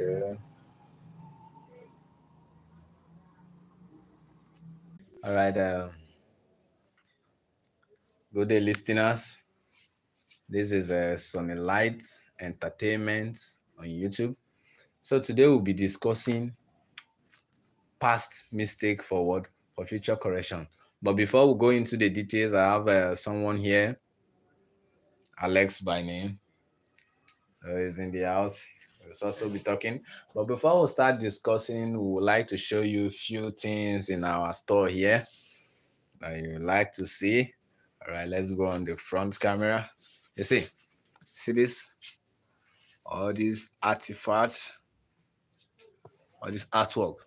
Okay. All right. Good day, listeners. This is Sunny Lights Entertainment on YouTube. So today we'll be discussing past mistake forward for future correction. But before we go into the details, I have someone here, Alex by name, who is in the house. We'll also be talking. But before we start discussing, we would like to show you a few things in our store here that you would like to see. All right, let's go on the front camera. You see this? All these artifacts, all this artwork.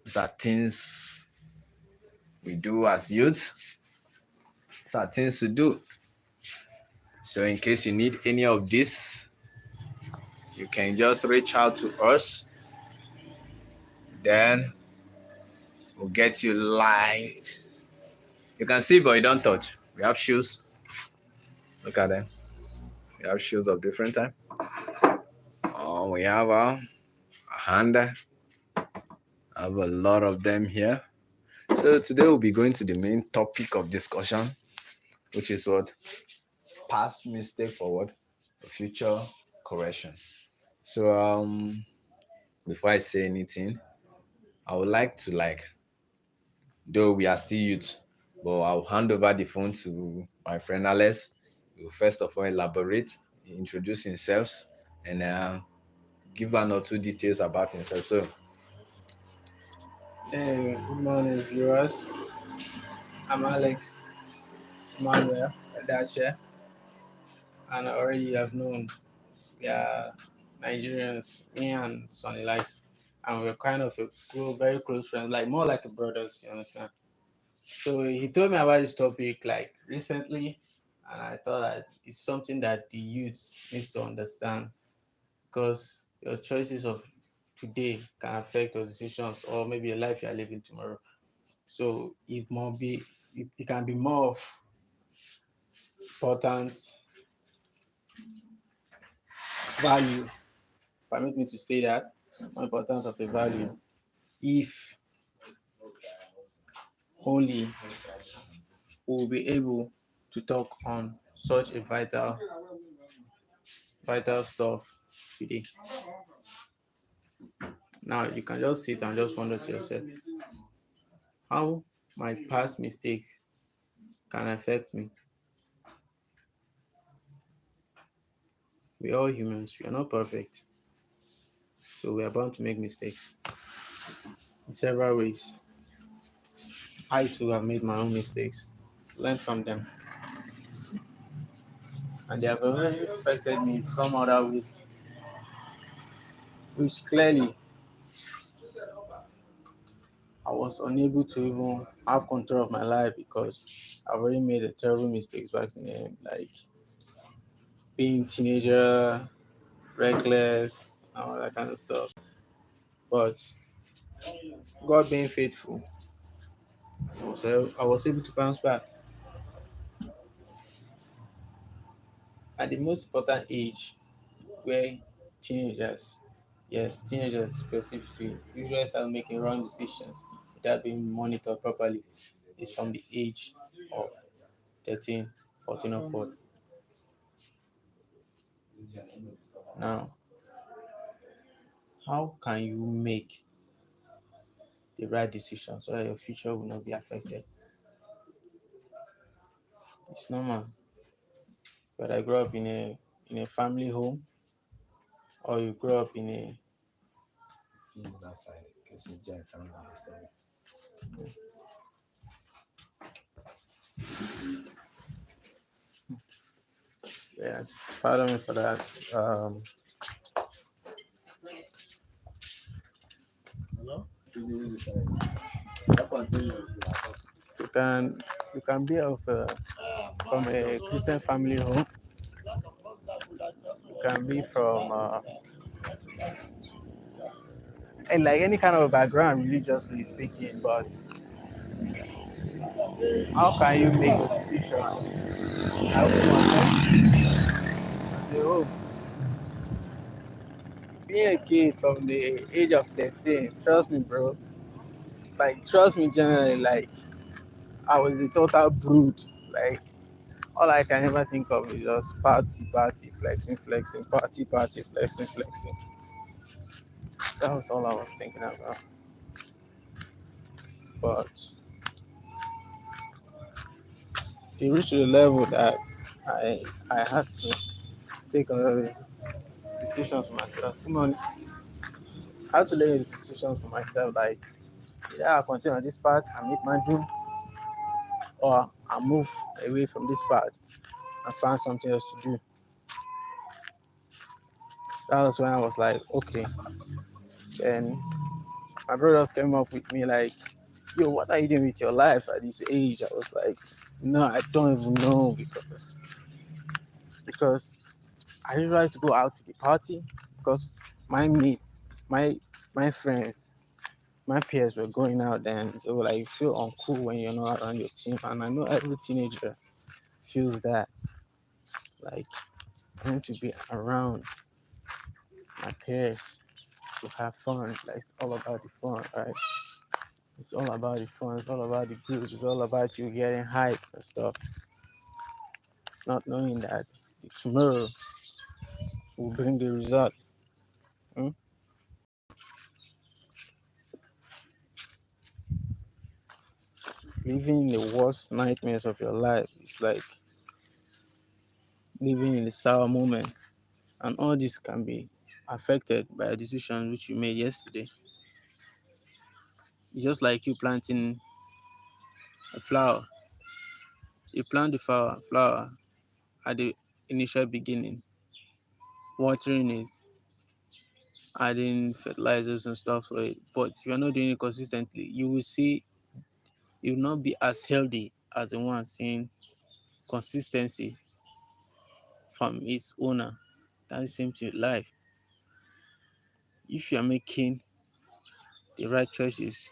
These are things we do as youths. These are things to do. So in case you need any of this, you can just reach out to us. Then we'll get you live. You can see, but you don't touch. We have shoes. Look at them. We have shoes of different type. Oh, we have a hand. I have a lot of them here. So today we'll be going to the main topic of discussion, which is what? Past mistake forward, future correction. So before I say anything, I would like to though we are still youth, but I'll hand over the phone to my friend Alex. He will first of all elaborate, introduce himself, and give one or two details about himself. So Hey, good morning, viewers. I'm Alex Manuel Adache, and I already have known we are Nigerians, me and Sonny Life, and we're kind of very close friends, like more like a brothers, you understand? So he told me about this topic like recently, and I thought that it's something that the youth needs to understand because your choices of today can affect your decisions or maybe a life you are living tomorrow. So it can be more of important value, permit me to say that, more important of a value if only we'll be able to talk on such a vital stuff today. Now you can just sit and just wonder to yourself how my past mistake can affect me. We're all humans, we are not perfect. So we are bound to make mistakes in several ways. I too have made my own mistakes, learned from them, and they have already affected me in some other ways, which clearly I was unable to even have control of my life because I've already made a terrible mistakes back in the like being teenager, reckless, and all that kind of stuff. But God being faithful, I was able to bounce back at the most important age where teenagers, yes, teenagers specifically, usually start making wrong decisions without being monitored properly is from the age of 13, 14 upward. Now, how can you make the right decision so that your future will not be affected? It's normal. Whether I grow up in a family home or you grow up in a outside, because you join sound of the story. yeah, pardon me for that. You can you can be from a Christian family home. You can be from like any kind of background, religiously speaking. But how can you make a decision that will affect you as a whole? being a kid from the age of 13, trust me, bro. Like, trust me, generally, like, I was a total brood. Like, all I can ever think of is just party, party, flexing, flexing, party, party, flexing, flexing. That was all I was thinking about. But it reached to the level that I had to take a lot of decisions for myself. Come on, I had to make decisions for myself. Like, either I continue on this path and meet my dream, or I move away from this path and find something else to do. That was when I was like, okay. Then my brothers came up with me like, yo, what are you doing with your life at this age? I was like, no, I don't even know, because I usually like to go out to the party because my mates, my friends, my peers were going out then. So like you feel uncool when you're not around your team. And I know every teenager feels that. Like, I need to be around my peers to have fun. Like, it's all about the fun, right? It's all about the fun. It's all about the group. It's all about you getting hyped and stuff. Not knowing that tomorrow will bring the result. Hmm? Living in the worst nightmares of your life is like living in the sour moment. And all this can be affected by a decision which you made yesterday. It's just like you planting a flower. You plant the flower at the initial beginning, watering it, adding fertilizers and stuff for it. But if you're not doing it consistently, you will see it will not be as healthy as the one seeing consistency from its owner. That's the same to life. If you're making the right choices,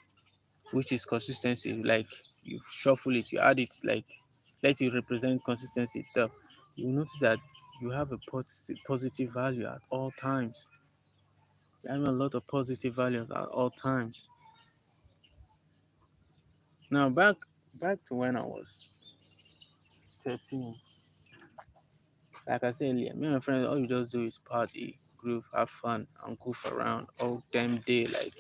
which is consistency, like you shuffle it, you add it, like let it represent consistency itself, you will notice that you have a positive value at all times. You have a lot of positive values at all times. Now back to when I was 13. Like I said earlier, me and my friends, all you just do is party, groove, have fun, and goof around all damn day. Like,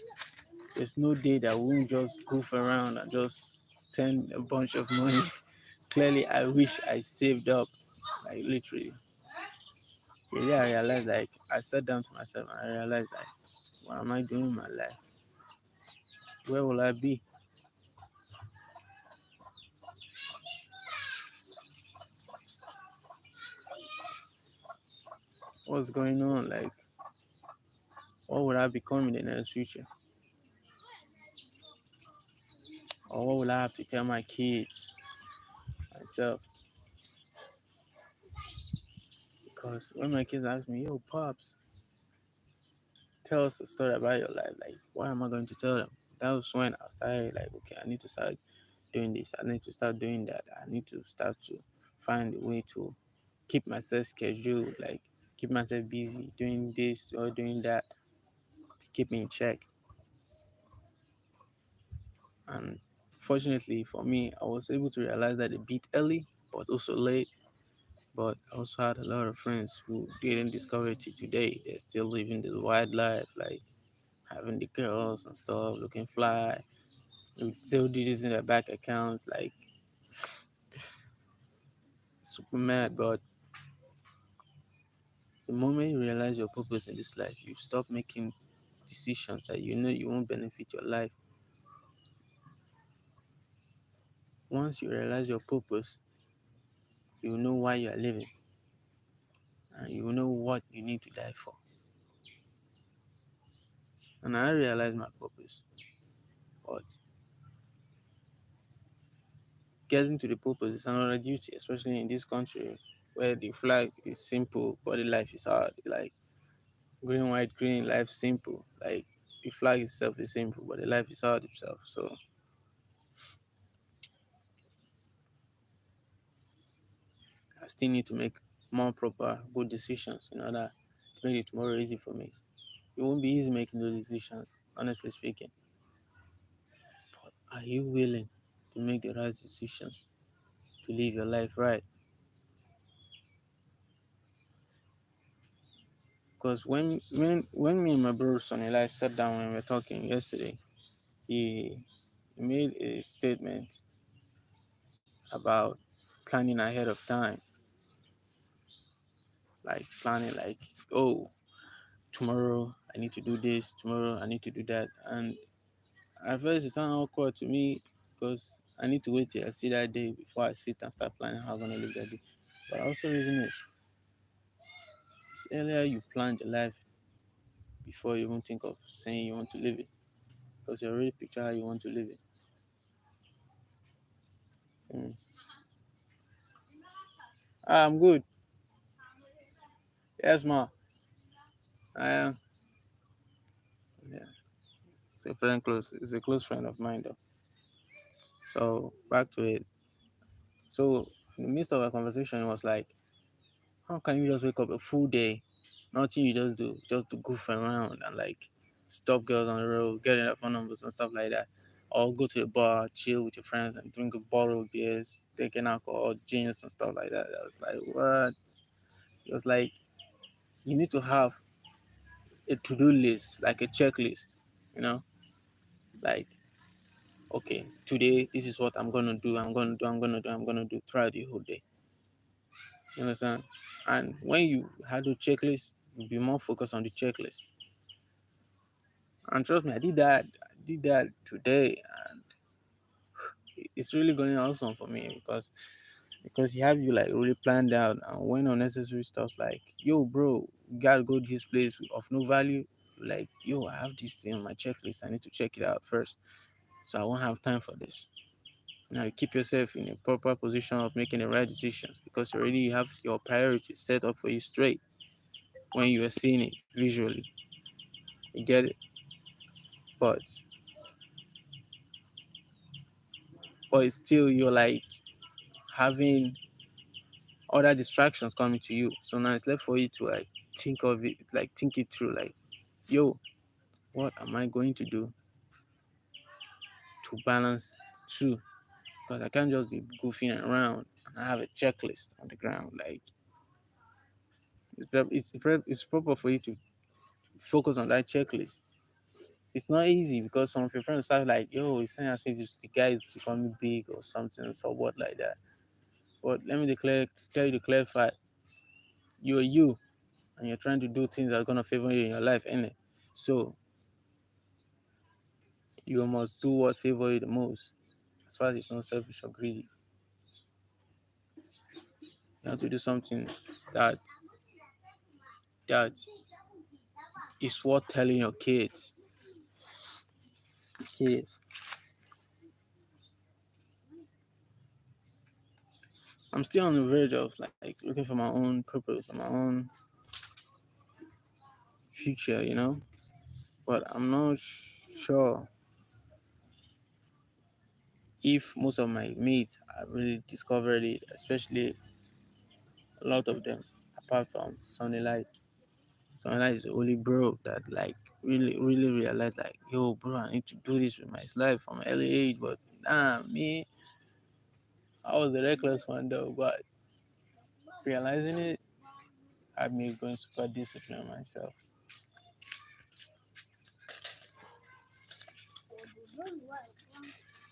there's no day that we won't just goof around and just spend a bunch of money. Clearly, I wish I saved up, like literally. Really, I realized, like, I sat down to myself and I realized, like, what am I doing in my life? Where will I be? What's going on? Like, what will I become in the next future? Or what will I have to tell my kids, myself? Because when my kids ask me, yo, Pops, tell us a story about your life. Like, what am I going to tell them? That was when I started, like, okay, I need to start doing this. I need to start doing that. I need to start to find a way to keep myself scheduled, like keep myself busy doing this or doing that to keep me in check. And fortunately for me, I was able to realize that a bit early, but also late. But I also had a lot of friends who didn't discover it till today. They're still living this wild life, like having the girls and stuff, looking fly, with zero digits in their bank accounts, like super mad. But the moment you realize your purpose in this life, you stop making decisions that you know you won't benefit your life. Once you realize your purpose, you will know why you are living and you will know what you need to die for. And I realized my purpose. But getting to the purpose is another duty, especially in this country where the flag is simple, but the life is hard. Like green, white, green, life simple. Like the flag itself is simple, but the life is hard itself. So I still need to make more proper, good decisions in order to make it tomorrow easy for me. It won't be easy making those decisions, honestly speaking. But are you willing to make the right decisions to live your life right? Because when me and my brother Sonny Life sat down and we were talking yesterday, he made a statement about planning ahead of time, like planning like, oh, tomorrow I need to do this, tomorrow I need to do that. And at first it sounded awkward to me because I need to wait till I see that day before I sit and start planning how I'm gonna live that day. But I also reason it's earlier you plan the life before you even think of saying you want to live it. Because you already picture how you want to live it. Mm. I'm good. Yes, ma. I am. Yeah. It's a friend close. It's a close friend of mine, though. So back to it. So in the midst of our conversation, it was like, how can you just wake up a full day, nothing you just do, just to goof around and like stop girls on the road, get their phone numbers and stuff like that, or go to a bar, chill with your friends and drink a bottle of beers, taking alcohol, gins and stuff like that. I was like, what? It was like you need to have a to-do list, like a checklist, you know, like okay, today this is what I'm gonna do, I'm gonna do throughout the whole day. You understand? And when you have a checklist, you'll be more focused on the checklist. And trust me, I did that today, and it's really going awesome for me because you have you like really planned out, and when unnecessary stuff like, yo, bro, you gotta go to this place of no value. Like, yo, I have this thing on my checklist. I need to check it out first, so I won't have time for this. Now you keep yourself in a proper position of making the right decisions because already you have your priorities set up for you straight when you are seeing it visually. You get it? But it's still you're like having other distractions coming to you. So now it's left for you to like think of it, like think it through, like, yo, what am I going to do to balance the two? Because I can't just be goofing around and I have a checklist on the ground. Like it's proper for you to focus on that checklist. It's not easy because some of your friends start like, yo, it's saying as if the guy is becoming big or something, so what like that. But let me tell you the clear fact. You're you, and you're trying to do things that are gonna favor you in your life, innit? So you must do what favor you the most. As far as it's not selfish or greedy, you have to do something that that is worth telling your kids. Kids, I'm still on the verge of like looking for my own purpose and my own future, But I'm not sure if most of my mates have really discovered it, especially a lot of them, apart from Sunny Light. Sunny Light is the only bro that like really, really realized like, yo, bro, I need to do this with my life from an early age. But nah, me, I was the reckless one though. But realizing it had me going super disciplined myself.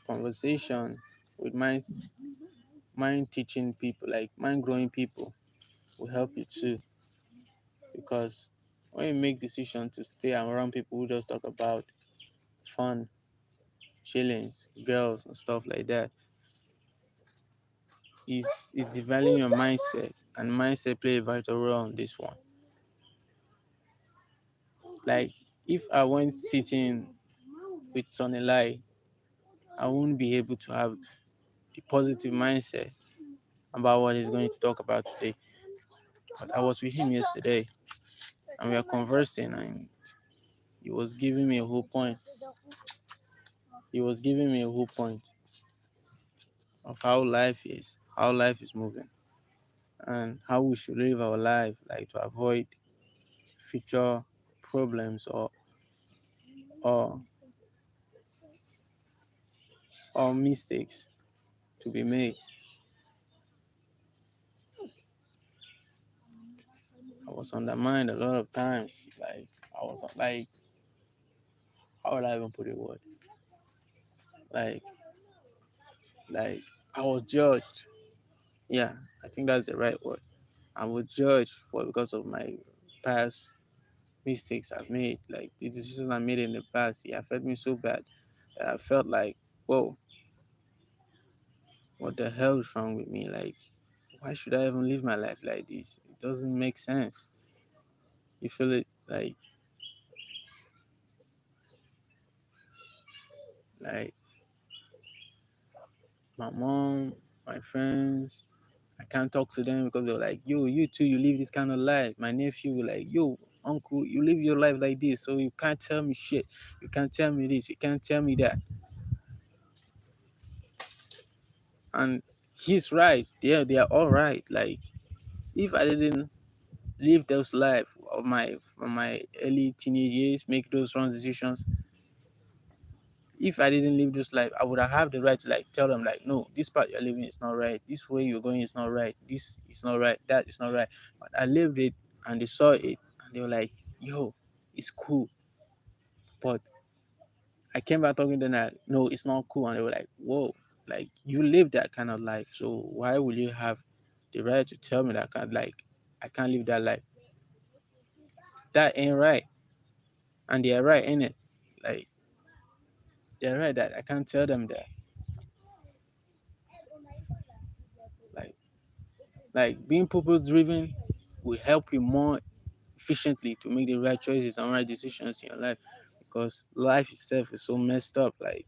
Conversation with mind teaching people, like mind growing people, will help you too. Because when you make decisions to stay around people who just talk about fun, chillings, girls, and stuff like that, is developing your mindset, and mindset play a vital role on this one. Like if I went sitting with Sonny Lai, I wouldn't be able to have a positive mindset about what he's going to talk about today. But I was with him yesterday and we were conversing, and he was giving me a whole point. He was giving me a whole point of how life is moving, and how we should live our life, like to avoid future problems or or mistakes to be made. I was undermined a lot of times. Like I was like, how would I even put it word? Like like I was judged. Yeah, I think that's the right word. I was judged for because of my past mistakes I've made. Like the decisions I made in the past, it affected me so bad that I felt like, whoa, what the hell is wrong with me? Like, why should I even live my life like this? It doesn't make sense. You feel it like my mom, my friends, I can't talk to them because they're like, yo, you too, you live this kind of life. My nephew will like, yo, uncle, you live your life like this, so you can't tell me shit. You can't tell me this, you can't tell me that. And he's right. They are all right. Like if I didn't live those life of my early teenage years, make those wrong decisions, if I didn't live this life, I would have the right to like tell them like, no, this part you're living is not right. This way you're going is not right. This is not right. That is not right. But I lived it and they saw it and they were like, yo, it's cool. But I came back talking to them like, no, it's not cool. And they were like, whoa, like you live that kind of life. So why will you have the right to tell me that I can't live that life? That ain't right. And they're right in it. Like they're right that I can't tell them that. Like being purpose driven will help you more efficiently to make the right choices and right decisions in your life because life itself is so messed up. Like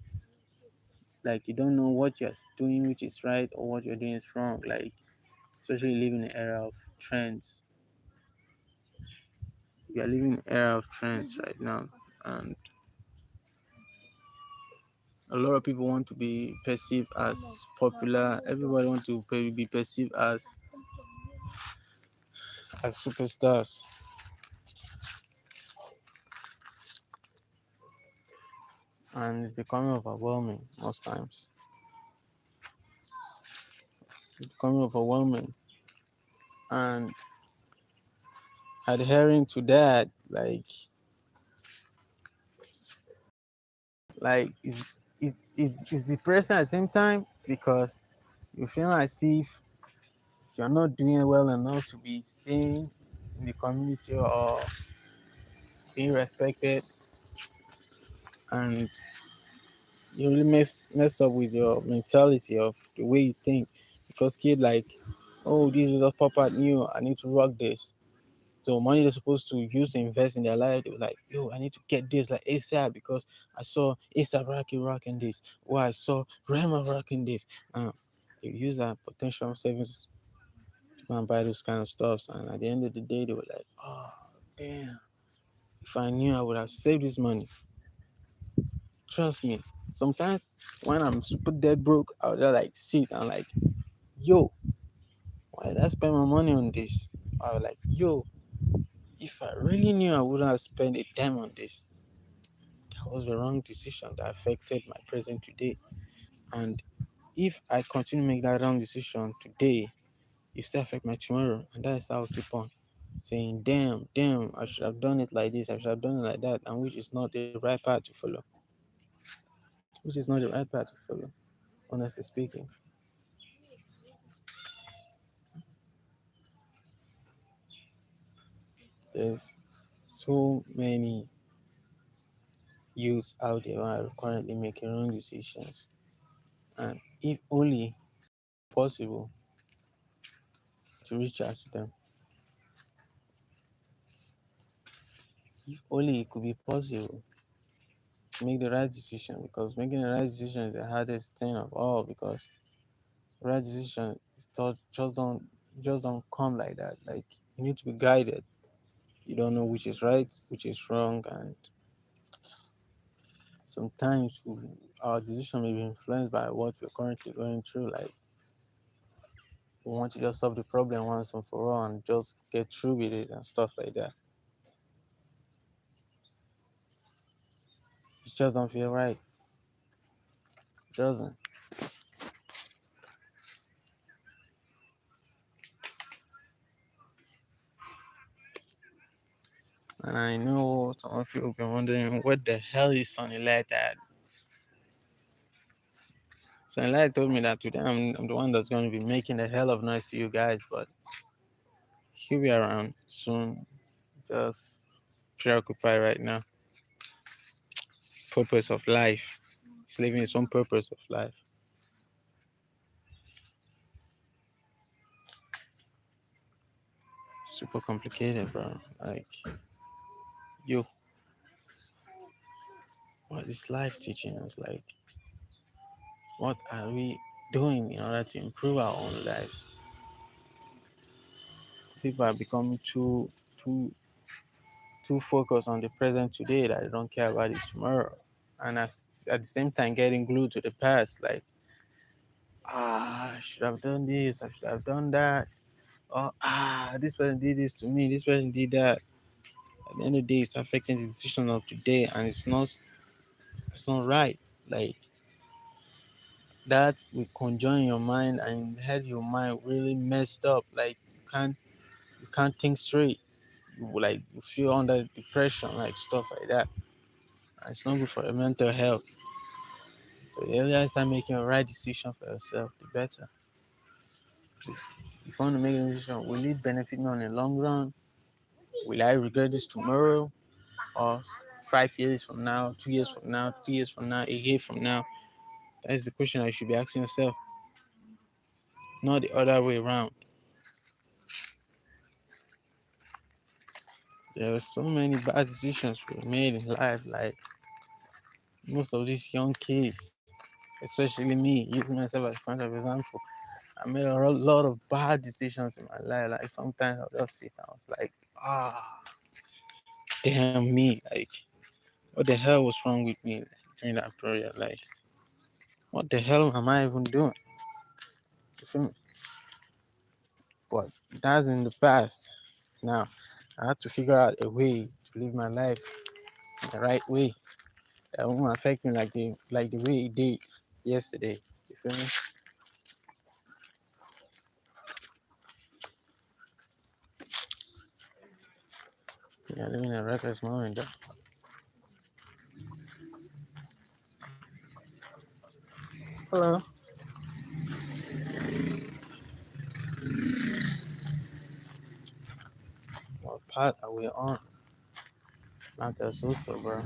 you don't know what you're doing which is right or what you're doing is wrong. Like especially living in an era of trends. We are living in an era of trends right now, and a lot of people want to be perceived as popular. Everybody wants to be perceived as superstars, and it's becoming overwhelming most times. It's becoming overwhelming, and adhering to that, is depressing at the same time because you feel as if you're not doing well enough to be seen in the community or being respected, and you really mess up with your mentality of the way you think because kid like, oh, this is a pop out new, I need to rock this. So money they're supposed to use to invest in their life, they were like, yo, I need to get this like ASAP because I saw ASAP Rocky rocking this, or I saw Rema rocking this. They use that potential savings to go and buy those kind of stuffs, and at the end of the day, they were like, oh, damn, if I knew I would have saved this money. Trust me. Sometimes when I'm super dead broke, I would just like sit and like, yo, why did I spend my money on this? I was like, yo, if I really knew I wouldn't have spent a dime on this, that was the wrong decision that affected my present today. And if I continue to make that wrong decision today, it still affect my tomorrow. And that's how I keep on saying, damn, I should have done it like this, I should have done it like that, and which is not the right path to follow. Which is not the right path to follow, honestly speaking. There's so many youths out there who are currently making wrong decisions. And if only possible to reach out to them, if only it could be possible to make the right decision, because making the right decision is the hardest thing of all, because the right decision is just don't come like that. Like you need to be guided. You don't know which is right, which is wrong, and sometimes our decision may be influenced by what we're currently going through. Like we want to just solve the problem once and for all and just get through with it and stuff like that. just don't feel right. It doesn't. And I know some of you will be wondering what the hell is Sunny Light at? Sunny Light told me that today I'm the one that's going to be making a hell of noise to you guys, but he'll be around soon. Just preoccupied right now. Purpose of life. He's living his own purpose of life. Super complicated, bro. Like, yo, what is life teaching us? Like, what are we doing in order to improve our own lives? People are becoming too focused on the present today that they don't care about it tomorrow. And at the same time getting glued to the past, like, I should have done this, I should have done that. Or this person did this to me, this person did that. At the end of the day, it's affecting the decision of today, and it's not right. Like, that will conjoin your mind and had your mind really messed up. Like, you can't think straight. You feel under depression, like stuff like that. And it's not good for your mental health. So the earlier you start making a right decision for yourself, the better. If you want to make a decision, will it benefit me on the long run? Will I regret this tomorrow? Or 5 years from now, 2 years from now, 3 years from now, a year from now? That's the question I should be asking yourself, not the other way around. There are so many bad decisions we made in life, like most of these young kids, especially me, using myself as a point of example. I made a lot of bad decisions in my life. Like sometimes I'll just sit and I was like, damn me, like what the hell was wrong with me during that period? Like, what the hell am I even doing? You feel me? But that's in the past. Now I had to figure out a way to live my life in the right way that won't affect me like the way it did yesterday. You feel me? Yeah, living a reckless moment. Though. Hello. What part are we on? Not that so, bro.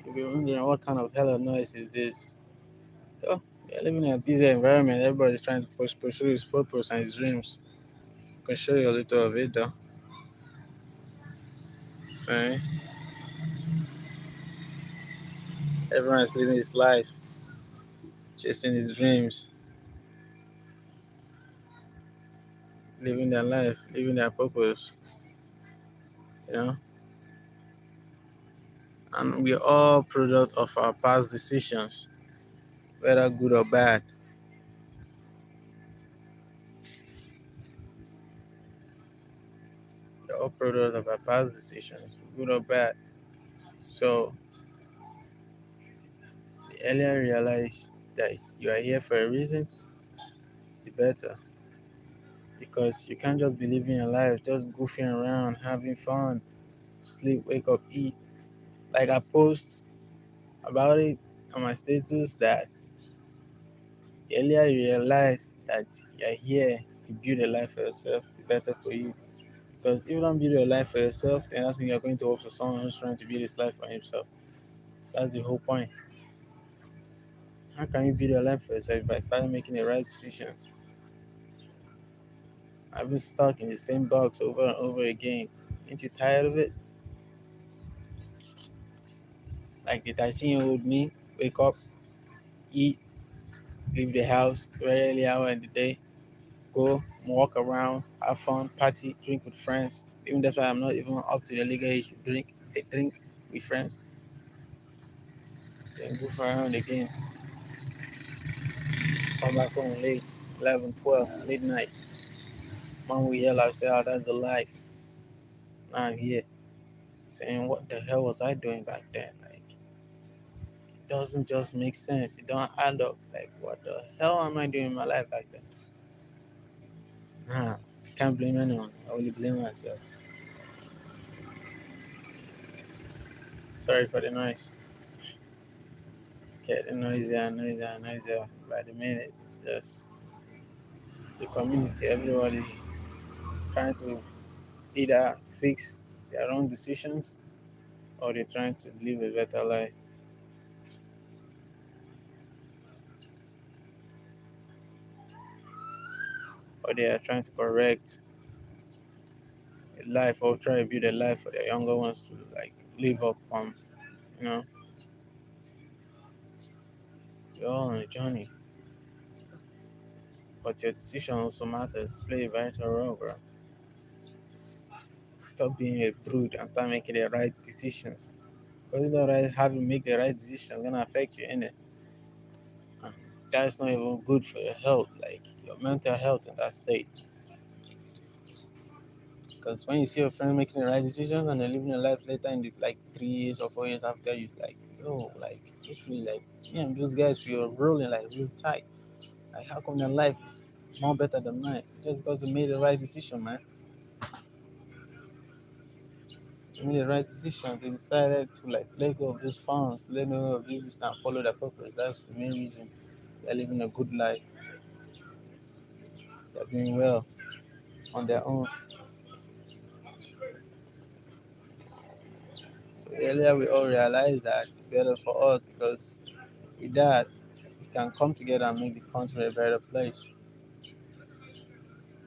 You'll be wondering what kind of hell of noise is this? Oh, yeah, living in a busy environment. Everybody's trying to pursue his purpose and his dreams. I can show you a little of it though. See? Everyone's living his life, chasing his dreams, living their life, living their purpose, you know? And we're all product of our past decisions, whether good or bad. We're all product of our past decisions, good or bad. So the earlier you realize that you are here for a reason, the better. Because you can't just be living your life, just goofing around, having fun, sleep, wake up, eat. Like I post about it on my status that the earlier you realize that you're here to build a life for yourself, the better for you. Because if you don't build your life for yourself, then that's when you're going to work for someone who's trying to build his life for himself. That's the whole point. How can you build your life for yourself by starting making the right decisions? I've been stuck in the same box over and over again. Ain't you tired of it? Like the 13-year-old me, wake up, eat, leave the house very early hour in the day, go walk around, have fun, party, drink with friends. Even that's why I'm not even up to the legal age to drink. I drink with friends. then goof around again, come back home late, 11, 12, midnight. Mom will yell out, say, oh, that's the life. Now I'm here saying, what the hell was I doing back then? Like, it doesn't just make sense. It don't add up. Like, what the hell am I doing in my life back then? Nah, can't blame anyone. I only blame myself. Sorry for the noise. It's getting noisier and noisier and noisier by the minute. It's just the community, everybody trying to either fix their own decisions or they're trying to live a better life. Or they are trying to correct a life or try to build a life for their younger ones to like live up from, you know. You're all on a journey. But your decision also matters. Play a vital role, bro. Stop being a brood and start making the right decisions. Because you know, right, having make the right decision is gonna affect you in it. And that's not even good for your health, like your mental health in that state. Because when you see your friend making the right decisions and they're living a life later in the, like 3 years or 4 years after you, it's like, yo, like literally, like yeah, those guys we are rolling like real tight. Like how come their life is more better than mine? Just because they made the right decision, man. They made the right decision. They decided to like let go of those funds, let go of this and follow their purpose. That's the main reason they're living a good life. They're doing well on their own. So earlier we all realized that it's better for us because with that we can come together and make the country a better place.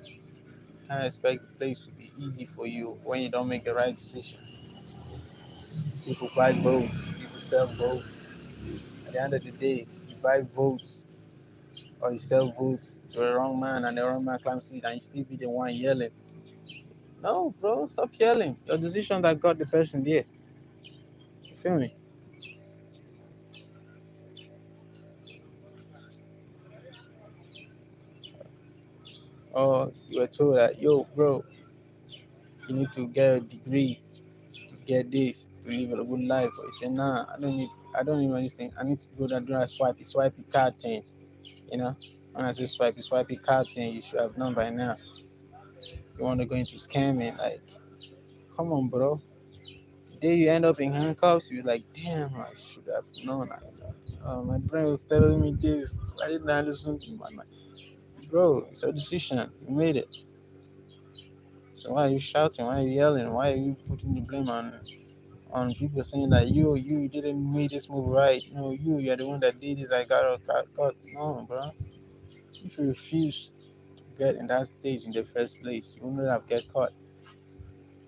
You can't expect the place to be easy for you when you don't make the right decisions. People buy votes, people sell votes. At the end of the day, you buy votes or you sell votes to the wrong man and the wrong man climbs it and you still be the one yelling. No, bro, stop yelling. Your decision that got the person there. You feel me? Or you were told that, yo, bro, you need to get a degree to get this to live a good life. But you say, nah, I don't need anything. I need to go there do a swipey card thing. You know? When I say swipey card thing, you should have known by now. You want to go into scamming, like, come on, bro. The day you end up in handcuffs, you're like, damn, I should have known. My brain was telling me this. Why didn't I listen to my mind? Bro, it's your decision. You made it. So why are you shouting? Why are you yelling? Why are you putting the blame on people saying that you didn't make this move right? No, you're the one that did this. I got caught. No, bro. If you refuse to get in that stage in the first place, you wouldn't have get caught.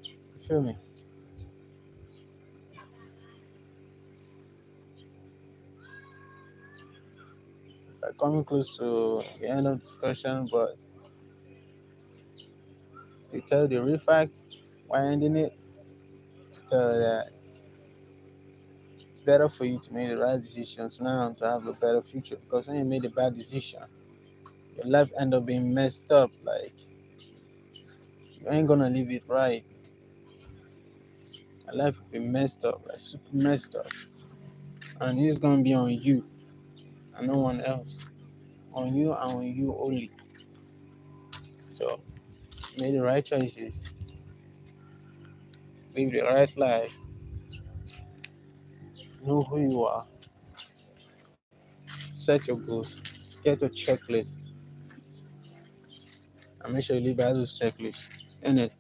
You feel me? We're coming close to the end of discussion, but to tell the real facts, why ending it? To tell that it's better for you to make the right decisions now to have a better future. Because when you made a bad decision, your life end up being messed up. Like you ain't gonna live it right. Your life will be messed up, like super messed up, and it's gonna be on you and no one else. On you and on you only. So make the right choices, live the right life, know who you are, set your goals, get a checklist, and make sure you live by those checklists. In it,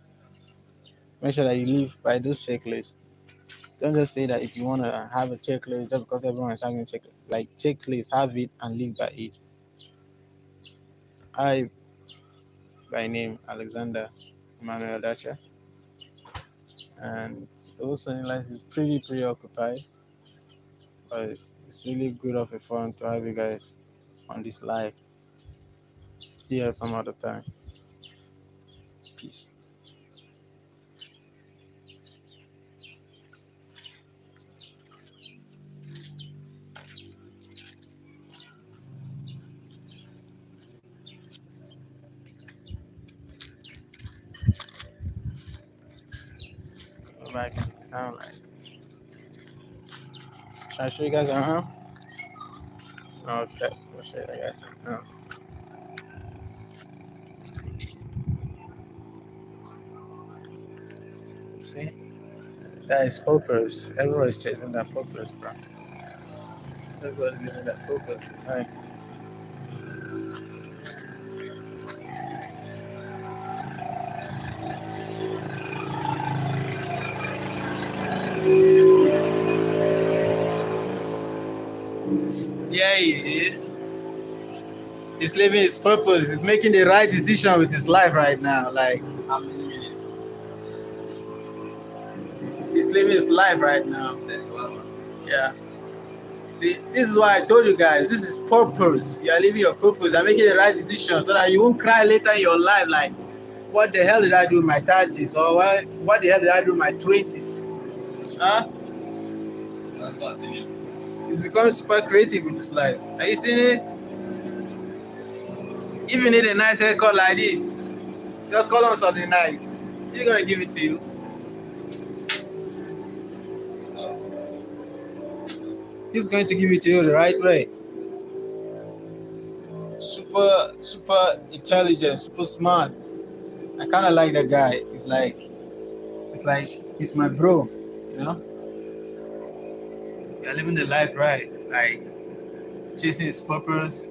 make sure that you live by those checklists. Don't just say that if you want to have a checklist just because everyone is having a checklist. Like checklist, have it and live by it. I, by name Alexander Emmanuel Dacha, and also in life is pretty preoccupied, but it's really good of a fun to have you guys on this live. See you some other time. Peace. back in town. Like, should I show you guys around? Okay, I'll show you guys around. See, that is purpose. Everybody's chasing that purpose, bro. Everybody's living that purpose. Like, yeah, he is. He's living his purpose. He's making the right decision with his life right now. Like, How many minutes? he's living his life right now. That's one. Yeah. See, this is why I told you guys, this is purpose. You are living your purpose. You're making the right decision so that you won't cry later in your life like, what the hell did I do in my 30s? Or what the hell did I do in my 20s? Huh? Let's continue. He's becoming super creative with his life. Are you seeing it? If you need a nice haircut like this, just call on Sunday night. He's going to give it to you. He's going to give it to you the right way. Super intelligent, super smart. I kind of like that guy. It's like he's my bro, you know. You're living the life right, like chasing his purpose,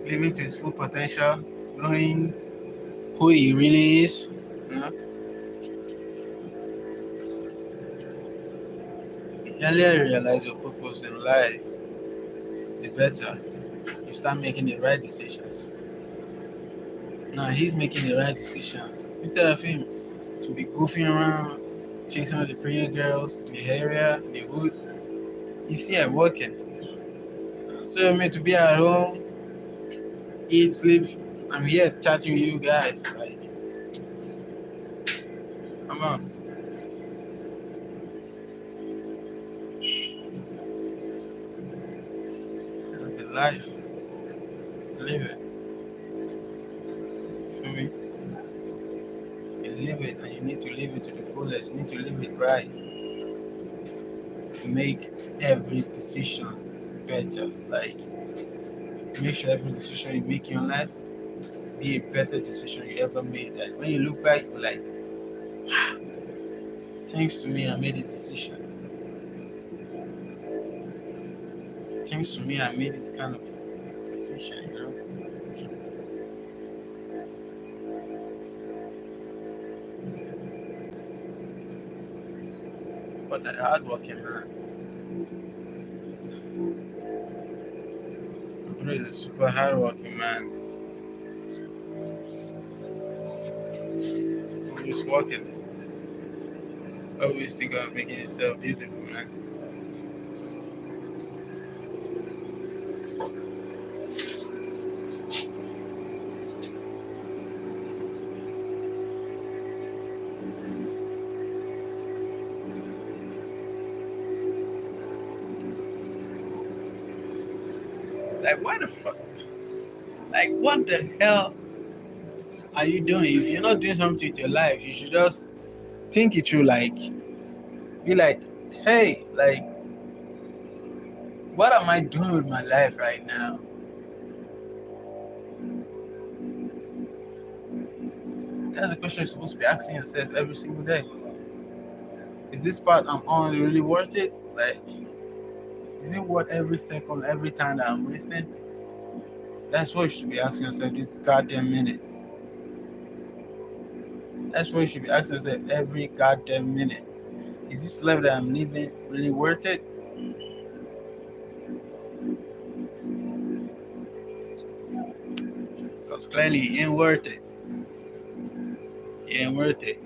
living to his full potential, knowing who he really is, you know. The earlier you realize your purpose in life, the better you start making the right decisions. Now he's making the right decisions instead of him to be goofing around, chasing all the pretty girls in the area, in the hood. He's here working. So me to be at home, eat, sleep. I'm here chatting with you guys. Like, come on. That's the life. Live it. Feel me? You live it, and you need to live it to the fullest. You need to live it right. Make every decision better. Like, make sure every decision you make in your life be a better decision you ever made. Like, when you look back, you're like, thanks to me, I made a decision. Thanks to me, I made this kind of decision, you know. But that hardworking man, bro, is a super hardworking man. Always working. Always think of making himself beautiful, man. Like, why the fuck? Like, what the hell are you doing? If you're not doing something with your life, you should just think it through. Like, be like, hey, like, what am I doing with my life right now? That's the question you're supposed to be asking yourself every single day. Is this part I'm on really worth it? Like, is it worth every second, every time that I'm wasting? That's what you should be asking yourself this goddamn minute. That's what you should be asking yourself every goddamn minute. Is this life that I'm living really worth it? Because clearly it ain't worth it. It ain't worth it.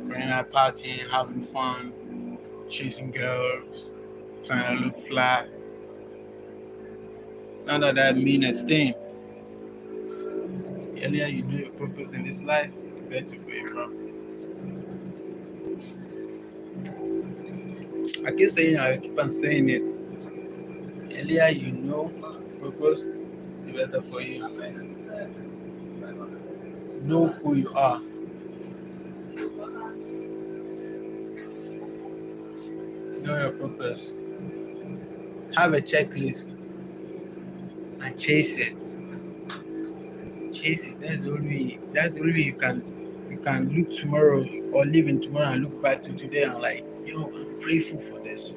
Going out partying, having fun, chasing girls, trying to look fly. None of that mean a thing. The earlier you know your purpose in this life, the better for you, bro. I keep saying it, I keep on saying it. The earlier you know purpose, the better for you. Know who you are. know your purpose. Have a checklist and chase it. Chase it. That's the only way you can look tomorrow or live in tomorrow and look back to today and like, yo, I'm grateful for this.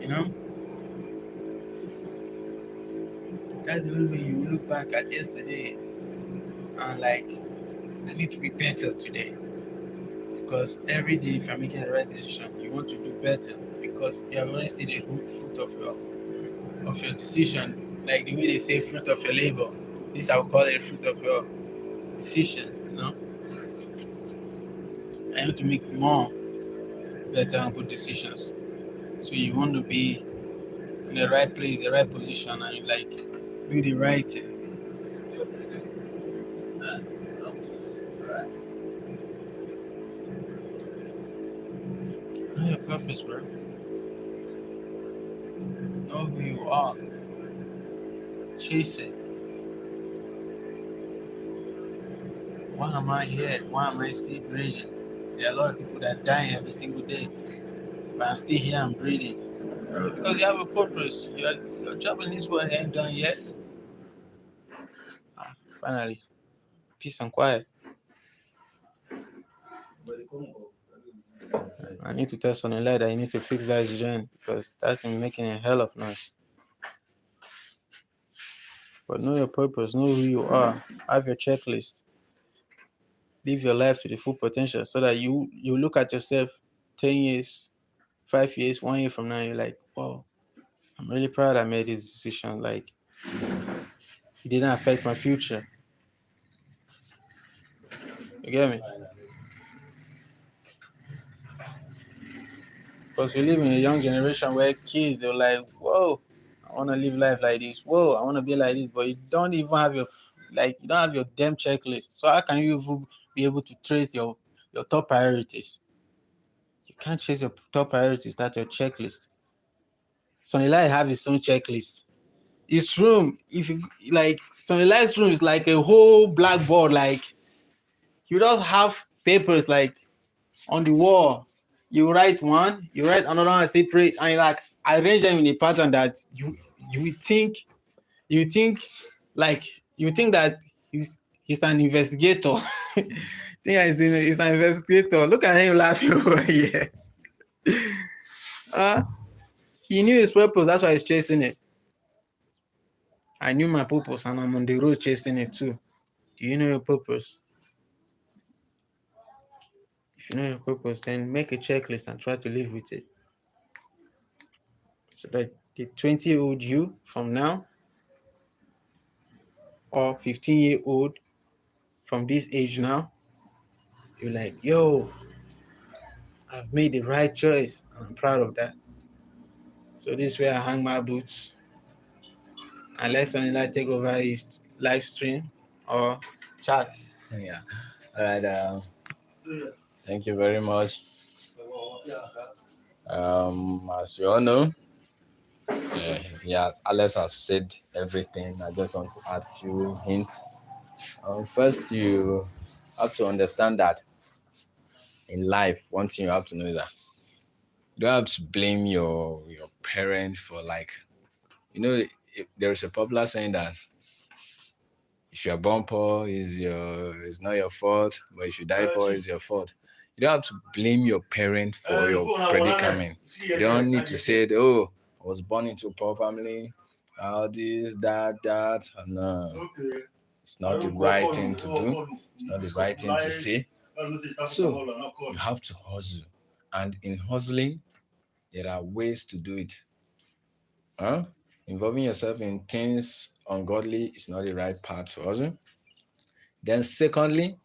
You know? That's the only way you look back at yesterday and like, I need to be better today. Because every day if you're making the right decision, you want to do better because you have already seen the fruit of your decision. Like the way they say fruit of your labor. This I will call it fruit of your decision. I have to make more better and good decisions. So you want to be in the right place, the right position, and you like do the right thing. Know your purpose, bro. Know who you are. Chase it. Why am I here? Why am I still breathing? There are a lot of people that die every single day, but I'm still here and breathing. Because you have a purpose. Your job in this world ain't done yet. Finally, peace and quiet. I need to tell Sonny that you need to fix that gen because that's been making a hell of noise. But know your purpose, know who you are, have your checklist, live your life to the full potential so that you look at yourself 10 years, 5 years, 1 year from now, you're like, wow, I'm really proud I made this decision. Like, it didn't affect my future. You get me? Because we live in a young generation where kids, they're like, whoa, I want to live life like this. Whoa, I want to be like this. But you don't even have you don't have your damn checklist. So how can you even be able to trace your top priorities? You can't chase your top priorities without your checklist. Sonny Light have his own checklist. His room, if you like, Sonny Light's room is like a whole blackboard. Like, you just have papers like on the wall. You write one, you write another one separate, and you like arrange them in a pattern that you think you think like you think that he's an investigator. think he's an investigator. Look at him laughing over here. Uh, he knew his purpose, that's why he's chasing it. I knew my purpose and I'm on the road chasing it too. Do you know your purpose? If you know your purpose, then make a checklist and try to live with it. So that the 20-year-old you from now or 15-year-old from this age now, you're like, yo, I've made the right choice and I'm proud of that. So this way I hang my boots and let someone like take over his live stream or chat. Yeah. All right. Thank you very much. As you all know, yes, Alex has said everything. I just want to add a few hints. First, you have to understand that in life, one thing you have to know is that you don't have to blame your parent for there is a popular saying that if you're born poor, it's not your fault, but if you die poor, it's your fault. You don't have to blame your parent for your predicament. You don't need to say, oh, I was born into a poor family, all this, that. No, it's not the right thing to do. It's not the right thing to say. So you have to hustle. And in hustling, there are ways to do it. Involving yourself in things ungodly is not the right path to hustle. Then secondly,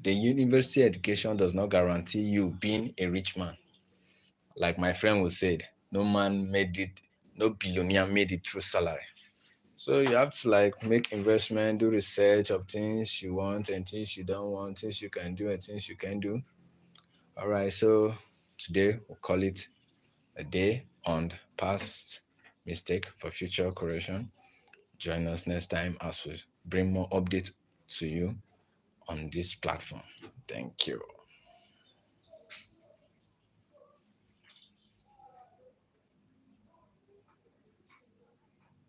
the university education does not guarantee you being a rich man. Like my friend was said, no billionaire made it through salary. So you have to make investment, do research of things you want and things you don't want, things you can do and things you can do. All right, so today we'll call it a day on past mistake for future correction. Join us next time as we bring more updates to you on this platform. Thank you.